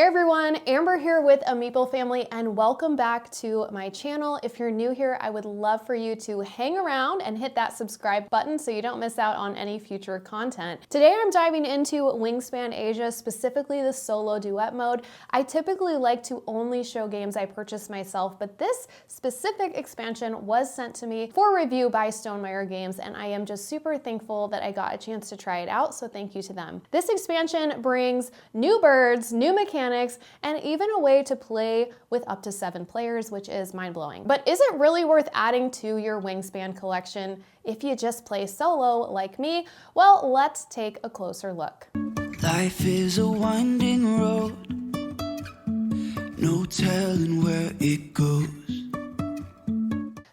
Hey everyone, Amber here with a Meeple family and welcome back to my channel. If you're new here, I would love for you to hang around and hit that subscribe button so you don't miss out on any future content. Today I'm diving into Wingspan Asia, specifically the solo duet mode. I typically like to only show games I purchased myself, but this specific expansion was sent to me for review by Stonemaier Games and I am just super thankful that I got a chance to try it out, so thank you to them. This expansion brings new birds, new mechanics, and even a way to play with up to 7 players, which is mind-blowing. But is it really worth adding to your Wingspan collection if you just play solo like me? Well, let's take a closer look. Life is a winding road, no telling where it goes.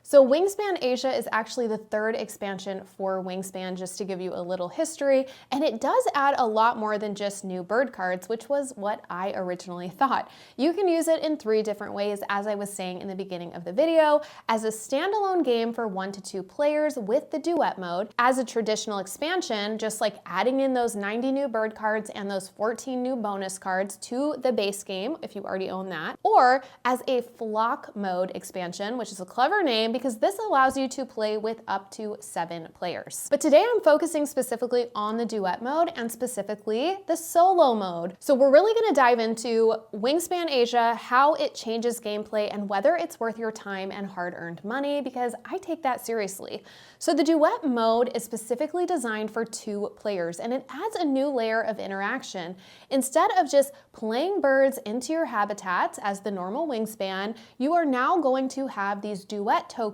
So Wingspan Asia is actually the 3rd expansion for Wingspan, just to give you a little history, and it does add a lot more than just new bird cards, which was what I originally thought. You can use it in 3 different ways, as I was saying in the beginning of the video, as a standalone game for 1 to 2 players with the duet mode, as a traditional expansion, just like adding in those 90 new bird cards and those 14 new bonus cards to the base game, if you already own that, or as a flock mode expansion, which is a clever name because this allows you to play with up to 7 players. But today I'm focusing specifically on the duet mode and specifically the solo mode. So we're really gonna dive into Wingspan Asia, how it changes gameplay and whether it's worth your time and hard-earned money, because I take that seriously. So the duet mode is specifically designed for 2 players and it adds a new layer of interaction. Instead of just playing birds into your habitats as the normal Wingspan, you are now going to have these duet tokens,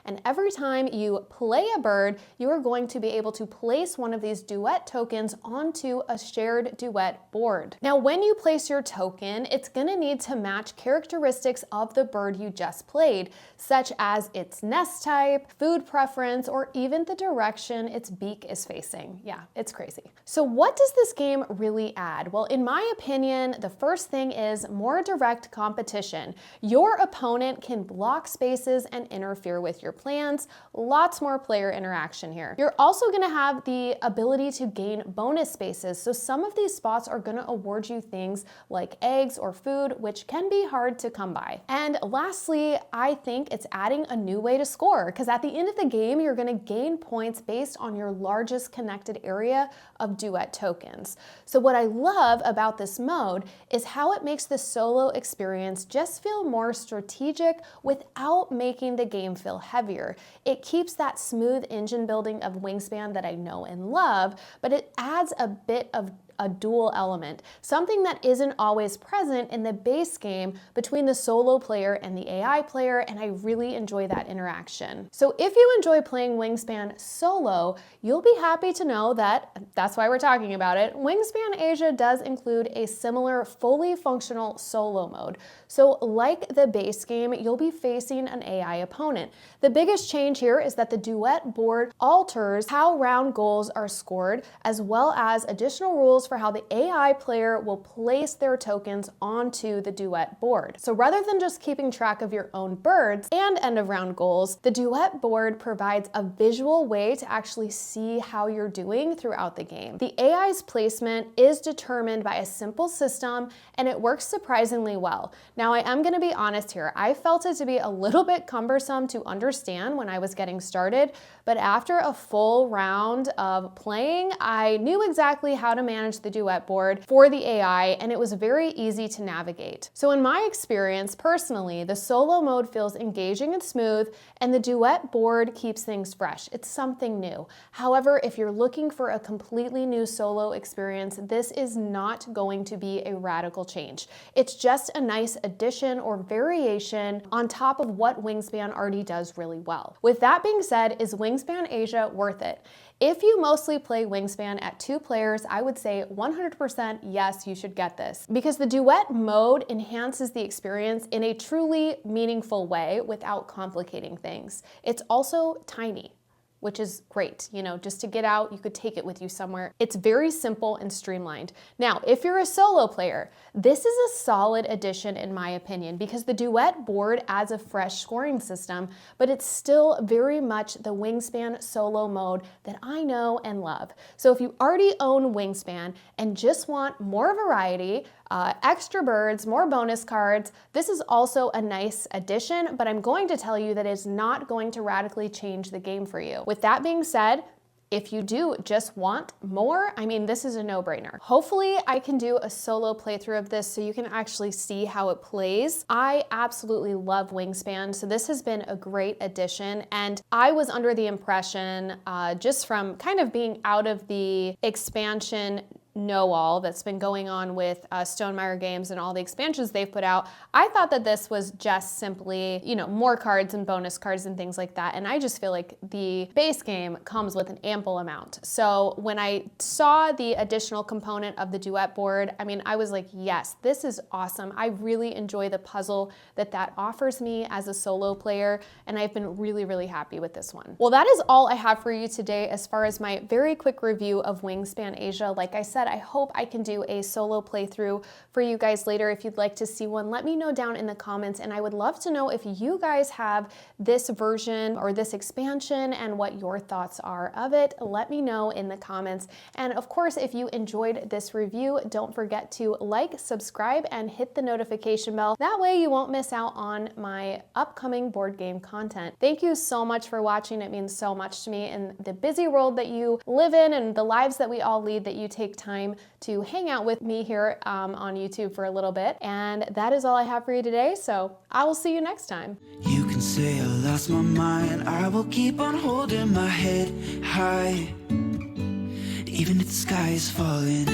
and every time you play a bird, you are going to be able to place one of these duet tokens onto a shared duet board. Now, when you place your token, it's gonna need to match characteristics of the bird you just played, such as its nest type, food preference, or even the direction its beak is facing. Yeah, it's crazy. So what does this game really add? Well, in my opinion, the first thing is more direct competition. Your opponent can block spaces and interfere with your plans. Lots more player interaction here. You're also gonna have the ability to gain bonus spaces. So some of these spots are gonna award you things like eggs or food, which can be hard to come by. And lastly, I think it's adding a new way to score, because at the end of the game, you're gonna gain points based on your largest connected area of duet tokens. So what I love about this mode is how it makes the solo experience just feel more strategic without making the game feel heavier. It keeps that smooth engine building of Wingspan that I know and love, but it adds a bit of a dual element, something that isn't always present in the base game between the solo player and the AI player, and I really enjoy that interaction. So if you enjoy playing Wingspan solo, you'll be happy to know that, that's why we're talking about it, Wingspan Asia does include a similar fully functional solo mode. So like the base game, you'll be facing an AI opponent. The biggest change here is that the duet board alters how round goals are scored, as well as additional rules for how the AI player will place their tokens onto the duet board. So rather than just keeping track of your own birds and end of round goals, the duet board provides a visual way to actually see how you're doing throughout the game. The AI's placement is determined by a simple system and it works surprisingly well. Now I am gonna be honest here, I felt it to be a little bit cumbersome to understand when I was getting started, but after a full round of playing, I knew exactly how to manage the duet board for the AI, and it was very easy to navigate. So in my experience, personally, the solo mode feels engaging and smooth, and the duet board keeps things fresh. It's something new. However, if you're looking for a completely new solo experience, this is not going to be a radical change. It's just a nice addition or variation on top of what Wingspan already does really well. With that being said, is Wingspan Asia worth it? If you mostly play Wingspan at 2 players, I would say 100% yes, you should get this, because the duet mode enhances the experience in a truly meaningful way without complicating things. It's also tiny, which is great. You know, just to get out, you could take it with you somewhere. It's very simple and streamlined. Now, if you're a solo player, this is a solid addition in my opinion, because the duet board adds a fresh scoring system, but it's still very much the Wingspan solo mode that I know and love. So if you already own Wingspan and just want more variety, extra birds, more bonus cards. This is also a nice addition, but I'm going to tell you that it's not going to radically change the game for you. With that being said, if you do just want more, I mean, this is a no-brainer. Hopefully I can do a solo playthrough of this so you can actually see how it plays. I absolutely love Wingspan, so this has been a great addition. And I was under the impression, just from kind of being out of the expansion know-all that's been going on with Stonemaier Games and all the expansions they've put out, I thought that this was just simply, you know, more cards and bonus cards and things like that. And I just feel like the base game comes with an ample amount. So when I saw the additional component of the Duet board, I mean, I was like, yes, this is awesome. I really enjoy the puzzle that offers me as a solo player, and I've been really, really happy with this one. Well, that is all I have for you today as far as my very quick review of Wingspan Asia. Like I said, I hope I can do a solo playthrough for you guys later. If you'd like to see one, let me know down in the comments, and I would love to know if you guys have this version or this expansion and what your thoughts are of it. Let me know in the comments. And of course, if you enjoyed this review, don't forget to like, subscribe, and hit the notification bell. That way you won't miss out on my upcoming board game content. Thank you so much for watching. It means so much to me in the busy world that you live in and the lives that we all lead, that you take time to hang out with me here on YouTube for a little bit. And that is all I have for you today, so I will see you next time. You can say I lost my mind, I will keep on holding my head high, even if the sky is falling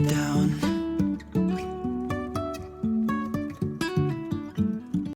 down.